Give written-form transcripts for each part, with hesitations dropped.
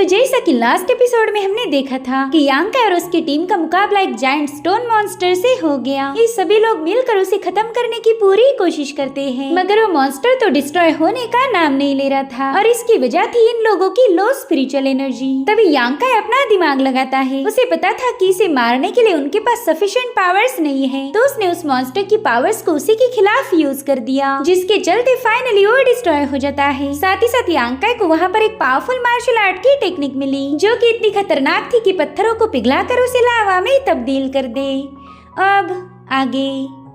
तो जैसा कि लास्ट एपिसोड में हमने देखा था कि यांका और उसकी टीम का मुकाबला एक जायंट स्टोन मॉन्स्टर से हो गया। ये सभी लोग मिलकर उसे खत्म करने की पूरी कोशिश करते हैं, मगर वो मॉन्स्टर तो डिस्ट्रॉय होने का नाम नहीं ले रहा था और इसकी वजह थी इन लोगों की लो स्पिरिचुअल एनर्जी। तभी यांका अपना दिमाग लगाता है। उसे पता था कि इसे मारने के लिए उनके पास सफिशिएंट पावर्स नहीं है, तो उसने उस मॉन्स्टर की पावर्स को उसी के खिलाफ यूज कर दिया, जिसके चलते फाइनली वो डिस्ट्रॉय हो जाता है। साथ ही साथ यांका को वहाँ पर एक पावरफुल मार्शल आर्ट की टेक्निक मिली, जो कि इतनी खतरनाक थी कि पत्थरों को पिघलाकर उसे लावा में तब्दील कर दे। अब आगे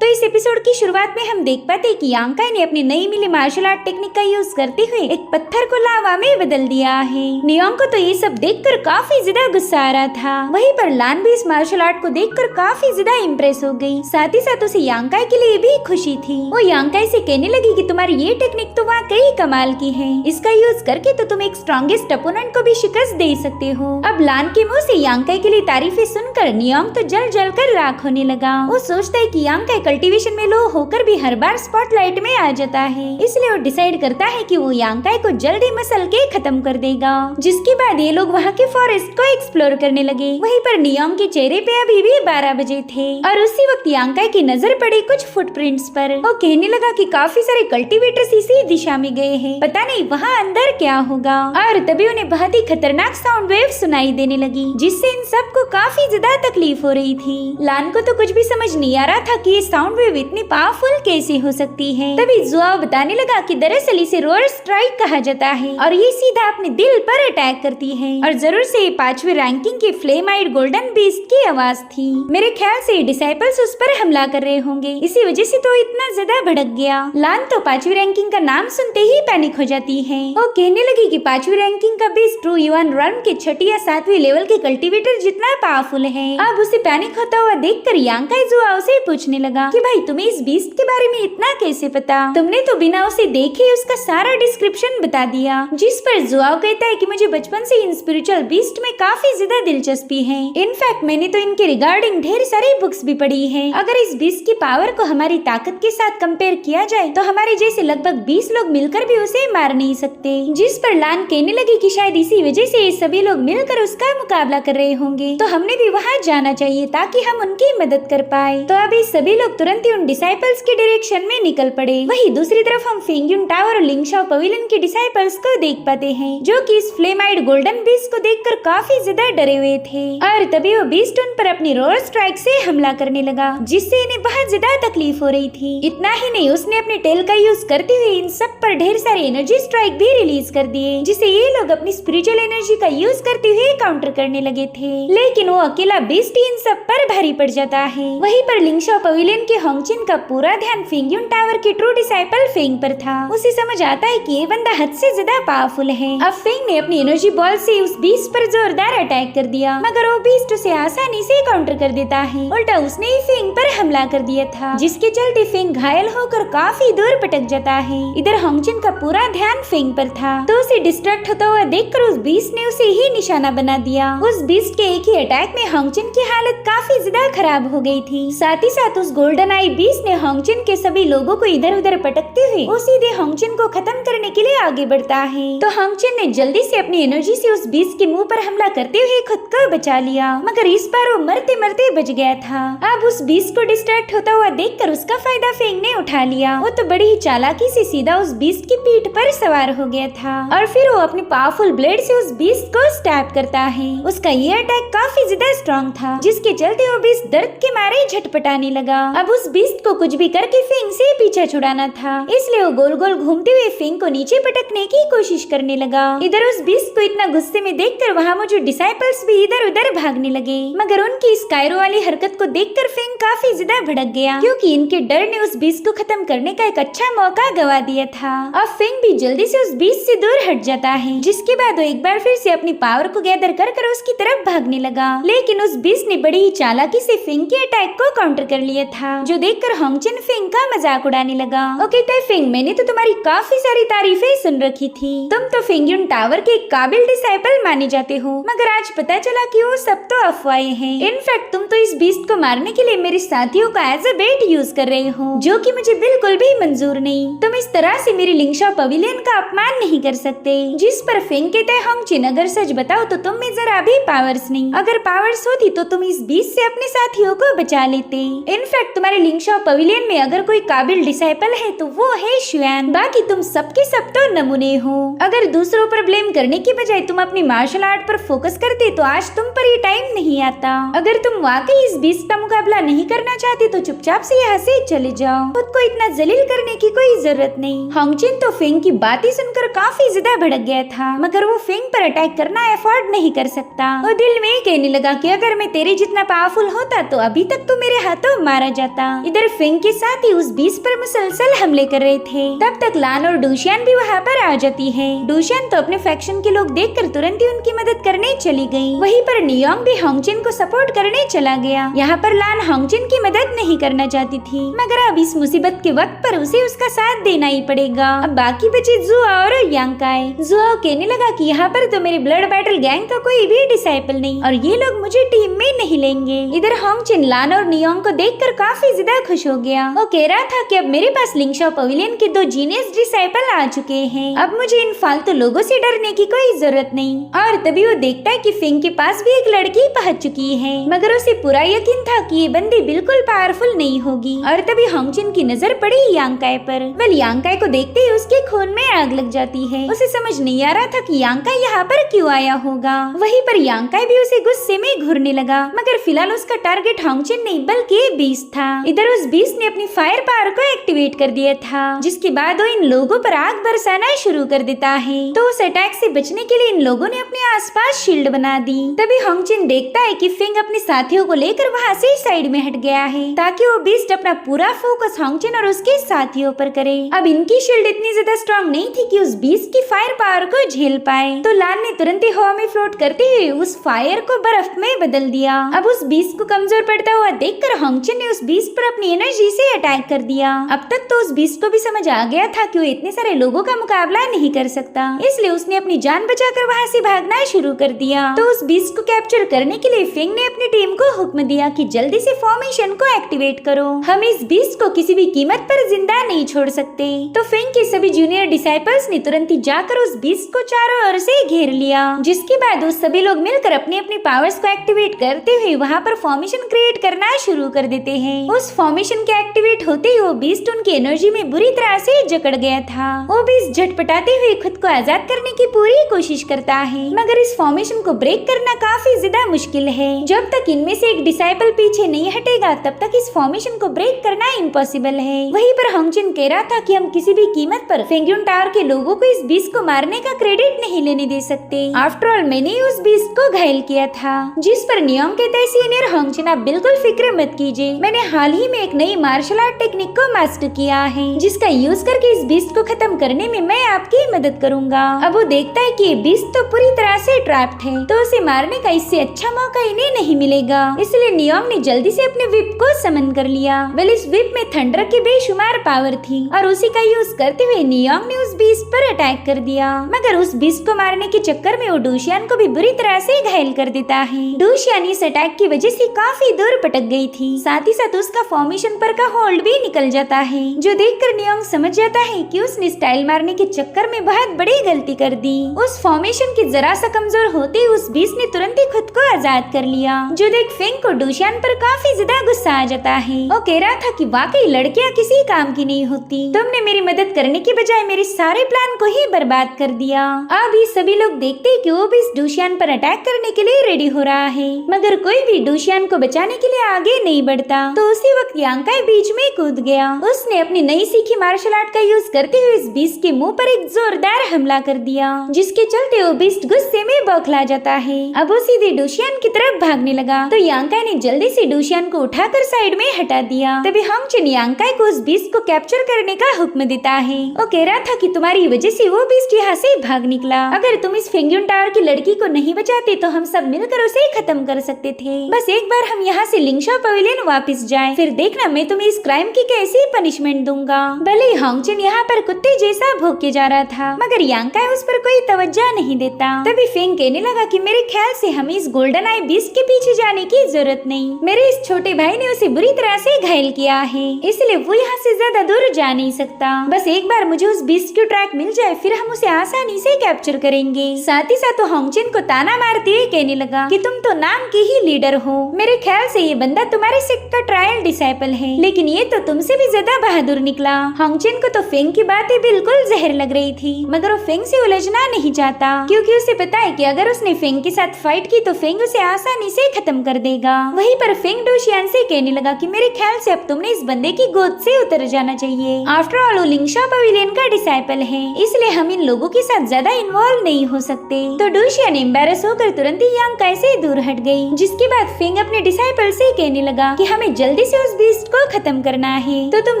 तो इस एपिसोड की शुरुआत में हम देख पाते हैं कि यांका ने अपनी नई मिली मार्शल आर्ट टेक्निक का यूज करते हुए एक पत्थर को लावा में बदल दिया है। नियोंग को तो ये सब देखकर काफी ज्यादा गुस्सा आ रहा था। वहीं पर लान भी इस मार्शल आर्ट को देखकर काफी ज्यादा इम्प्रेस हो गई। साथ ही साथ उसे यांका के लिए भी खुशी थी। वो यांका से कहने लगी कि तुम्हारी ये टेक्निक तो वाकई कमाल की है, इसका यूज करके तो तुम एक स्ट्रॉन्गेस्ट अपोनेंट को भी शिकस्त दे सकते हो। अब लान के मुँह से यांका के लिए तारीफें सुनकर नियोंग तो जल जल कर राख होने लगा। वो सोचता है कि यांका कल्टीवेशन में लो होकर भी हर बार स्पॉटलाइट में आ जाता है, इसलिए वो डिसाइड करता है कि वो यांका को जल्दी मसल के खत्म कर देगा। जिसके बाद ये लोग वहाँ के फॉरेस्ट को एक्सप्लोर करने लगे। वहीं पर नियोंग के चेहरे पे अभी भी 12 बजे थे और उसी वक्त यांका की नजर पड़ी कुछ फुटप्रिंट्स पर। वो कहने लगा कि काफी सारे कल्टीवेटर्स इसी दिशा में गए हैं, पता नहीं वहाँ अंदर क्या होगा। और तभी उन्हें बहुत ही खतरनाक साउंड वेव सुनाई देने लगी, जिससे इन सबको काफी ज्यादा तकलीफ हो रही थी। लान को तो कुछ भी समझ नहीं आ रहा था कि ये साउंड वेव इतनी पावरफुल कैसे हो सकती है। तभी जुआओ बताने लगा कि दरअसल इसे रोयर स्ट्राइक कहा जाता है और ये सीधा अपने दिल पर अटैक करती है और जरूर से 5वीं रैंकिंग के फ्लेम-आइड गोल्डन बीस्ट की आवाज थी। मेरे ख्याल से डिसाइपल्स उस पर हमला कर रहे होंगे, इसी वजह से तो इतना ज्यादा भड़क गया। लान तो 5वीं रैंकिंग का नाम सुनते ही पैनिक हो जाती है। वो कहने लगी कि 5वीं रैंकिंग का बीस्ट ट्रू युआन रन के 6ठी या 7वीं लेवल के कल्टीवेटर जितना पावरफुल है। अब उसे पैनिक होता हुआ देखकर यांका जुआओ से पूछने लगा कि भाई तुम्हें इस बीस्ट के बारे में इतना कैसे पता? तुमने तो बिना उसे देखे उसका सारा डिस्क्रिप्शन बता दिया। जिस पर जुआओ कहता है कि मुझे बचपन से इन स्पिरिचुअल बीस्ट में काफी ज्यादा दिलचस्पी है। इनफैक्ट मैंने तो इनके रिगार्डिंग ढेर सारी बुक्स भी पढ़ी है। अगर इस बीस्ट की पावर को हमारी ताकत के साथ कंपेयर किया जाए तो हमारे जैसे लगभग 20 लोग मिलकर भी उसे मार नहीं सकते। जिस पर लान कहने लगी कि शायद इसी वजह से ये सभी लोग मिलकर उसका मुकाबला कर रहे होंगे, तो हमने भी वहाँ जाना चाहिए ताकि हम उनकी मदद कर पाए। तो अभी सभी लोग तुरंत ही उन डिसाइपल्स के डायरेक्शन में निकल पड़े। वहीं दूसरी तरफ हम फेंगयुन टावर और लिंगशाओ पवेलियन के डिसाइपल्स को देख पाते हैं, जो कि इस फ्लेम-आइड गोल्डन बीस्ट को देखकर काफी ज्यादा डरे हुए थे। और तभी वो बीस्ट उन पर अपनी रोयर स्ट्राइक से हमला करने लगा, जिससे इन्हें बहुत ज्यादा तकलीफ हो रही थी। इतना ही नहीं, उसने अपने टेल का यूज करते हुए इन सब पर ढेर सारे एनर्जी स्ट्राइक भी रिलीज कर दिए, जिसे ये लोग अपनी स्पिरिचुअल एनर्जी का यूज करते हुए काउंटर करने लगे थे। लेकिन वो अकेला बीस्ट इन सब पर भारी पड़ जाता है। वहीं पर लिंगशाओ पवेलियन के होंगचिन का पूरा ध्यान फेंगयुन टावर के ट्रू डिसाइपल फेंग पर था। उसे समझ आता है कि ये बंदा हद से ज्यादा पावरफुल है। अब फेंग ने अपनी एनर्जी बॉल से उस बीस्ट पर जोरदार अटैक कर दिया, मगर वो बीस्ट उसे आसानी से काउंटर कर देता है। उल्टा उसने ही फेंग पर हमला कर दिया था, जिसके चलते फेंग घायल होकर काफी दूर पटक जाता है। इधर होंगचिन का पूरा ध्यान फेंग पर था, तो उसे डिस्ट्रैक्ट होता हुआ देखकर उस बीस्ट ने उसे ही निशाना बना दिया। उस बीस्ट के एक ही अटैक में होंगचिन की हालत काफी ज्यादा खराब हो गई थी। साथ ही साथ उस गोल्डन आई बीस्ट ने होंगचिन के सभी लोगों को इधर उधर पटकते हुए वो सीधे होंगचिन को खत्म करने के लिए आगे बढ़ता है। तो होंगचिन ने जल्दी से अपनी एनर्जी से उस बीस्ट के मुंह पर हमला करते हुए खुद को बचा लिया, मगर इस बार वो मरते मरते बच गया था। अब उस बीस्ट को डिस्ट्रैक्ट होता हुआ देखकर उसका फायदा फेंग ने उठा लिया। वो तो बड़ी ही चालाकी से सीधा उस बीस्ट की पीठ पर सवार हो गया था और फिर वो अपने पावरफुल ब्लेड से उस बीस्ट को स्टैब करता है। उसका ये अटैक काफी ज्यादा स्ट्रॉन्ग था, जिसके चलते वो बीस्ट दर्द के मारे झटपटाने लगा। अब उस बीस्ट को कुछ भी करके फेंग से पीछा छुड़ाना था, इसलिए वो गोल गोल घूमते हुए फेंग को नीचे पटकने की कोशिश करने लगा। इधर उस बीस्ट को इतना गुस्से में देखकर वहाँ मौजूद डिसाइपल्स भी इधर उधर भागने लगे, मगर उनकी इस कायरो वाली हरकत को देखकर फेंग काफी ज्यादा भड़क गया, क्योंकि इनके डर ने उस बीस्ट को खत्म करने का एक अच्छा मौका गवा दिया था। अब फेंग भी जल्दी से उस बीस्ट से दूर हट जाता है, जिसके बाद वो एक बार फिर से अपनी पावर को गैदर कर उसकी तरफ भागने लगा। लेकिन उस बीस्ट ने बड़ी ही चालाकी से फेंग के अटैक को काउंटर कर लिया था जो देखकर होंगचिन फिंग का मजाक उड़ाने लगा। ओके फिंग, मैंने तो तुम्हारी काफी सारी तारीफें सुन रखी थी। तुम तो फिंगयुन टावर के एक काबिल डिसाइपल माने जाते हो, मगर आज पता चला कि वो सब तो अफवाहें हैं। इनफैक्ट तुम तो इस बीस्ट को मारने के लिए मेरे साथियों का एज अ बेट यूज कर रहे हो, जो कि मुझे बिल्कुल भी मंजूर नहीं। तुम इस तरह से मेरी लिंगशा पवेलियन का अपमान नहीं कर सकते। जिस पर फिंग कहते हैं, होंगचिन अगर सच बताओ तो तुम में जरा भी पावर्स नहीं। अगर पावर्स होती तो तुम इस बीस्ट से अपने साथियों को बचा लेते। इनफैक्ट तुम्हारे लिंगशा पवेलियन में अगर कोई काबिल डिसाइपल है तो वो है शुआन। बाकी तुम सबके सब तो नमूने हो। अगर दूसरों पर ब्लेम करने की बजाय तुम अपनी मार्शल आर्ट पर फोकस करते तो आज तुम पर ये टाइम नहीं आता। अगर तुम वाकई इस बीस्ट का मुकाबला नहीं करना चाहते तो चुपचाप से यहाँ से चले जाओ। खुद को इतना जलील करने की कोई जरूरत नहीं। होंगचिन तो फिंग की बातें सुनकर काफी ज्यादा भड़क गया था, मगर वो फिंग पर अटैक करना अफोर्ड नहीं कर सकता। वो दिल में कहने लगा कि अगर मैं तेरे जितना पावरफुल होता तो अभी तक तो मेरे हाथों मारा जाता। इधर फिंग के साथ ही उस बीस्ट पर मुसलसल हमले कर रहे थे। तब तक लान और डूशियन भी वहाँ पर आ जाती है। डूशियन तो अपने फैक्शन के लोग देखकर तुरंत ही उनकी मदद करने चली गई। वहीं पर नियोंग भी होंगचिन को सपोर्ट करने चला गया। यहाँ पर लान होंगचिन की मदद नहीं करना चाहती थी, मगर अब इस मुसीबत के वक्त पर उसे उसका साथ देना ही पड़ेगा। अब बाकी बचे जुआ और यांकाई। जुआ कहने लगा कि यहाँ पर तो मेरे ब्लड बैटल गैंग का कोई भी डिसाइपल नहीं और ये लोग मुझे टीम में नहीं लेंगे। इधर होंगचिन लान और नियोंग को देखकर काफी ज्यादा खुश हो गया। वो कह रहा था कि अब मेरे पास लिंगशा पवेलियन के 2 जीनियस डिसाइपल आ चुके हैं। अब मुझे इन फालतू लोगों से डरने की कोई जरूरत नहीं। और तभी वो देखता है कि फिंग के पास भी एक लड़की पहुंच चुकी है, मगर उसे पूरा यकीन था कि ये बंदी बिल्कुल पावरफुल नहीं होगी। और तभी होंगचिन की नजर पड़ी यांकाई पर। वह यांकाई को देखते ही उसके खून में आग लग जाती है। उसे समझ नहीं आ रहा था कि यांकाई यहाँ पर क्यों आया होगा। वहीं पर यांकाई भी उसे गुस्से में घूरने लगा, मगर फिलहाल उसका टारगेट होंगचिन नहीं बल्कि बीस्ट था। इधर उस बीस्ट ने अपनी फायर पावर को एक्टिवेट कर दिया था, जिसके बाद वो इन लोगों पर आग बरसाना शुरू कर देता है। तो उस अटैक से बचने के लिए इन लोगों ने अपने आसपास शील्ड बना दी। तभी होंगचिन देखता है कि फिंग अपने साथियों को लेकर वहाँ से साइड में हट गया है, ताकि वो बीस्ट अपना पूरा फोकस होंगचिन और उसके साथियों पर करे। अब इनकी शील्ड इतनी ज्यादा स्ट्रॉन्ग नहीं थी कि उस बीस्ट की फायर पावर को झेल पाए। तो लान ने तुरंत ही हवा में फ्लोट करते हुए उस फायर को बर्फ में बदल दिया। अब उस बीस्ट को कमजोर पड़ता हुआ देखकर होंगचिन ने उस बीस्ट पर अपनी एनर्जी से अटैक कर दिया। अब तक तो उस बीस्ट को भी समझ आ गया था कि वो इतने सारे लोगों का मुकाबला नहीं कर सकता, इसलिए उसने अपनी जान बचाकर वहाँ से भागना शुरू कर दिया। तो उस बीस्ट को कैप्चर करने के लिए फिंग ने अपनी टीम को हुक्म दिया कि जल्दी से फॉर्मेशन को एक्टिवेट करो, हम इस बीस्ट को किसी भी कीमत पर जिंदा नहीं छोड़ सकते। तो फिंग के सभी जूनियर डिसाइपल्स ने तुरंत ही जाकर उस बीस्ट को चारों ओर से घेर लिया, जिसके बाद उस सभी लोग मिलकर अपनी अपनी पावर्स को एक्टिवेट करते हुए वहाँ पर फॉर्मेशन क्रिएट करना शुरू कर देते हैं। उस फॉर्मेशन के एक्टिवेट होते ही वो बीस्ट उनकी एनर्जी में बुरी तरह से जकड़ गया था। वो बीस्ट झटपटाते हुए खुद को आजाद करने की पूरी कोशिश करता है, मगर इस फॉर्मेशन को ब्रेक करना काफी ज्यादा मुश्किल है। जब तक इनमें से एक डिसाइपल पीछे नहीं हटेगा तब तक इस फॉर्मेशन को ब्रेक करना इम्पॉसिबल है। वहीं पर होंगचिन कह रहा था कि हम किसी भी कीमत पर फिंगयुन टावर के लोगों को इस बीस्ट को मारने का क्रेडिट नहीं लेने दे सकते। आफ्टर ऑल मैंने ही उस बीस्ट को घायल किया था। जिस पर नियोंग कहता है, सीनियर होंगचिन आप बिल्कुल फिक्र मत कीजिए, मैंने हाल ही में एक नई मार्शल आर्ट टेक्निक को मास्टर किया है, जिसका यूज करके इस बीस्ट को खत्म करने में मैं आपकी मदद करूंगा। अब वो देखता है कि ये बीस्ट तो पूरी तरह से ट्रैप्ड है, तो उसे मारने का इससे अच्छा मौका इन्हें नहीं मिलेगा। इसलिए नियोंग ने जल्दी से अपने विप को समन कर लिया। वेल इस विप में थंडर की बेशुमार पावर थी और उसी का यूज करते हुए नियोंग ने उस बीस्ट पर अटैक कर दिया, मगर उस बीस्ट को मारने के चक्कर में वो डूशियन को भी बुरी तरह से घायल कर देता है। डूशियन इस अटैक की वजह से काफी दूर पटक गई थी, साथ ही साथ उसका फॉर्मेशन पर का होल्ड भी निकल जाता है, जो देखकर नियोंग समझ जाता है कि उसने स्टाइल मारने के चक्कर में बहुत बड़ी गलती कर दी। उस फॉर्मेशन के जरा सा कमजोर होते ही उस बीस्ट ने तुरंत ही खुद को आजाद कर लिया, जो देख फिंग को डूशियन पर काफी ज्यादा गुस्सा आ जाता है। वो कह रहा था कि वाकई लड़कियां किसी काम की नहीं होती, तुमने मेरी मदद करने के बजाय मेरे सारे प्लान को ही बर्बाद कर दिया। अब ये सभी लोग देखते हैं कि वो भी डूशियन पर अटैक करने के लिए रेडी हो रहा है, मगर कोई भी डूशियन को बचाने के लिए आगे नहीं बढ़ता। तो उसी वक्त यांकाई बीच में कूद गया। उसने अपनी नई सीखी मार्शल आर्ट का यूज करते हुए इस बीस्ट के मुंह पर एक जोरदार हमला कर दिया, जिसके चलते वो बीस्ट गुस्से में बौखला जाता है। अब वो सीधे डूशियन की तरफ भागने लगा, तो यांकाई ने जल्दी से डूशियन को उठाकर साइड में हटा दिया। तभी होंगचिन यांकाई को उस बीस्ट को कैप्चर करने का हुक्म देता है। वो कह रहा था कि तुम्हारी वजह से वो बीस्ट यहाँ से भाग निकला, अगर तुम इस फिंगयुन टावर की लड़की को नहीं बचाते तो हम सब मिलकर उसे खत्म कर सकते थे। बस एक बार हम यहाँ से लिंगशा पवेलियन वापस जाए। जाए, फिर देखना मैं तुम्हें इस क्राइम की कैसी पनिशमेंट दूंगा। भले ही होंगचिन यहाँ पर कुत्ते जैसा भौंक के जा रहा था, मगर यांकाई उस पर कोई तवज्जो नहीं देता। तभी फेंग कहने लगा कि मेरे ख्याल से हमें इस गोल्डन आई बीस्ट के पीछे जाने की जरूरत नहीं। मेरे इस छोटे भाई ने उसे बुरी तरह से घायल किया है, इसलिए वो यहाँ से ज्यादा दूर जा नहीं सकता। बस एक बार मुझे उस बीस्ट की ट्रैक मिल जाए, फिर हम उसे आसानी से कैप्चर करेंगे। साथ ही साथ होंगचिन को ताना मारते हुए कहने लगा कि तुम तो नाम के ही लीडर हो। मेरे ख्याल से ये बंदा तुम्हारे सेक्ट का ट्रायल डिसाइपल है, लेकिन ये तो तुमसे भी ज्यादा बहादुर निकला। होंगचिन को तो फेंग की बातें बिल्कुल जहर लग रही थी, मगर वो फेंग से उलझना नहीं चाहता, क्योंकि उसे पता है कि अगर उसने फेंग के साथ फाइट की तो फेंग उसे आसानी से खत्म कर देगा। वहीं पर फेंग डोशियान से कहने लगा कि मेरे ख्याल से अब तुमने इस बंदे की गोद से उतर जाना चाहिए। आफ्टर ऑल वो लिंगशा पवेलियन का डिसाइपल है, इसलिए हम इन लोगों के साथ ज्यादा इन्वॉल्व नहीं हो सकते। तो डोशियान एम्बैरस होकर तुरंत ही यांकाई से दूर हट गई, जिसके बाद फेंग अपने डिसाइपल से कहने लगा कि हमें जल्दी से उस बीस्ट को खत्म करना है, तो तुम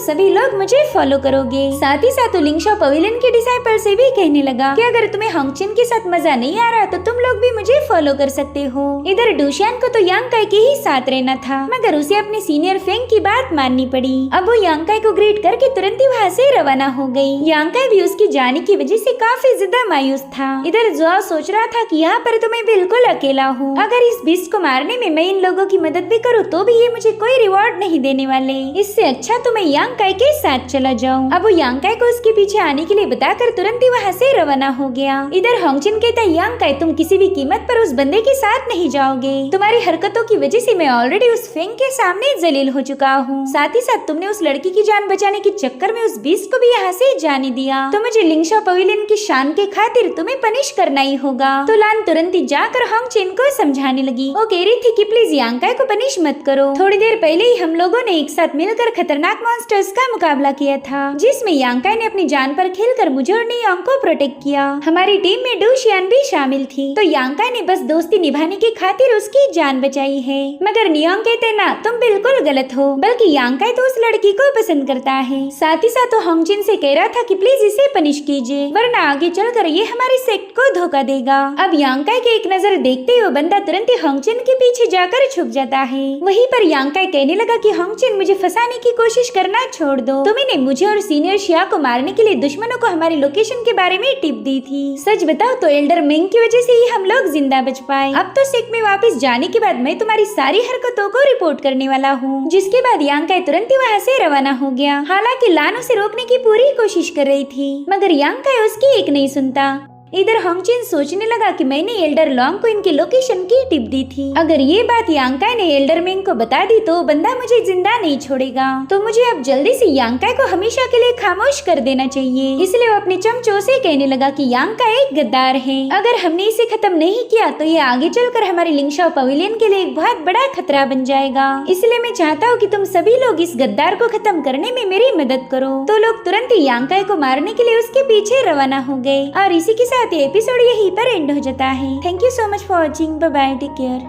सभी लोग मुझे फॉलो करोगे। साथ ही साथ लिंगशा पवेलियन के डिसाइपल से भी कहने लगा कि अगर तुम्हें होंगचिन के साथ मजा नहीं आ रहा तो तुम लोग भी मुझे फॉलो कर सकते हो। इधर डोशियान को तो यांकाई के ही साथ रहना था, मगर उसे अपने सीनियर फेंग की बात माननी पड़ी। अब वो यांकाई को ग्रीट करके तुरंत ही वहाँ से रवाना हो गई। यांकाई भी उसकी जाने की वजह से काफी ज्यादा मायूस था। इधर जोआ सोच रहा था कि यहाँ पर तो मैं बिल्कुल अकेला हूँ, अगर इस बीस्ट को मारने में मैं इन लोगों की मदद भी करूँ तो भी ये मुझे कोई रिवॉर्ड नहीं देने वाले, इससे अच्छा तो मैं यांकाई के साथ चला जाऊँ। अब वो यांकाई को उसके पीछे आने के लिए बताकर तुरंत ही वहाँ से रवाना हो गया। इधर होंगचिन कहता है यांकाई तुम किसी भी कीमत पर उस बंदे के साथ नहीं जाओगे, तुम्हारी हरकतों की वजह से मैं ऑलरेडी उस फेंग के सामने जलील हो चुका हूँ। साथ ही साथ तुमने उस लड़की की जान बचाने के चक्कर में उस बीस्ट को भी यहाँ से जाने दिया, तो मुझे लिंगशा पवेलियन की शान के खातिर तुम्हें पनिश करना ही होगा। तो लान तुरंत ही जाकर होंगचिन को समझाने लगी। वो कह रही थी कि प्लीज यांकाई को पनिश मत करो, थोड़ी देर पहले ही हम लोगों ने एक साथ मिलकर खतरनाक मॉन्स्टर्स का मुकाबला किया था, जिसमें यांकाई ने अपनी जान पर खेलकर मुझे और नियोंग को प्रोटेक्ट किया। हमारी टीम में डोशियान भी शामिल थी, तो यांकाई ने बस दोस्ती निभाने की खातिर उसकी जान बचाई है। मगर नियोंग कहते ना तुम बिल्कुल गलत हो, बल्कि यांकाई तो उस लड़की को पसंद करता है। साथ ही साथ होंगचिन से कह रहा था कि प्लीज इसे पनिश कीजिए, वरना आगे चलकर ये हमारे सेक्ट को धोखा देगा। अब यांकाई के एक नजर देखते ही वो बंदा तुरंत ही होंगचिन के पीछे जाकर छुप जाता है। वहीं पर यांकाई कहने लगा कि होंगचिन मुझे फंसाने की कोशिश करना छोड़ दो, तुमने मुझे और सीनियर शिया को मारने के लिए दुश्मनों को हमारी लोकेशन के बारे में टिप दी थी। सच बताओ तो एल्डर मिंग की वजह से ही हम लोग जिंदा बच पाए। अब तो सेक्ट में वापस जाने के बाद मैं तुम्हारी सारी हरकतों को रिपोर्ट करने वाला हूँ। जिसके बाद यांकाई तुरंत ही वहाँ से रवाना हो गया। हालांकि लान उसे रोकने की पूरी कोशिश कर रही थी, मगर यांकाई उसकी एक नहीं सुनता। इधर होंगचिन सोचने लगा कि मैंने एल्डर लॉन्ग को इनकी लोकेशन की टिप दी थी, अगर ये बात यांकाई ने एल्डर मिंग को बता दी तो बंदा मुझे जिंदा नहीं छोड़ेगा, तो मुझे अब जल्दी से यांकाई को हमेशा के लिए खामोश कर देना चाहिए। इसलिए वो अपने चमचों से कहने लगा कि यांकाई एक गद्दार है, अगर हमने इसे खत्म नहीं किया तो ये आगे चलकर हमारे लिंगशा पवेलियन के लिए एक बहुत बड़ा खतरा बन जाएगा। इसलिए मैं चाहता हूँ कि तुम सभी लोग इस गद्दार को खत्म करने में मेरी मदद करो। तो लोग तुरंत ही यांकाई को मारने के लिए उसके पीछे रवाना हो गए। और इसी के साथ ये एपिसोड यहीं पर एंड हो जाता है। Thank you so much for watching. Bye bye, take care.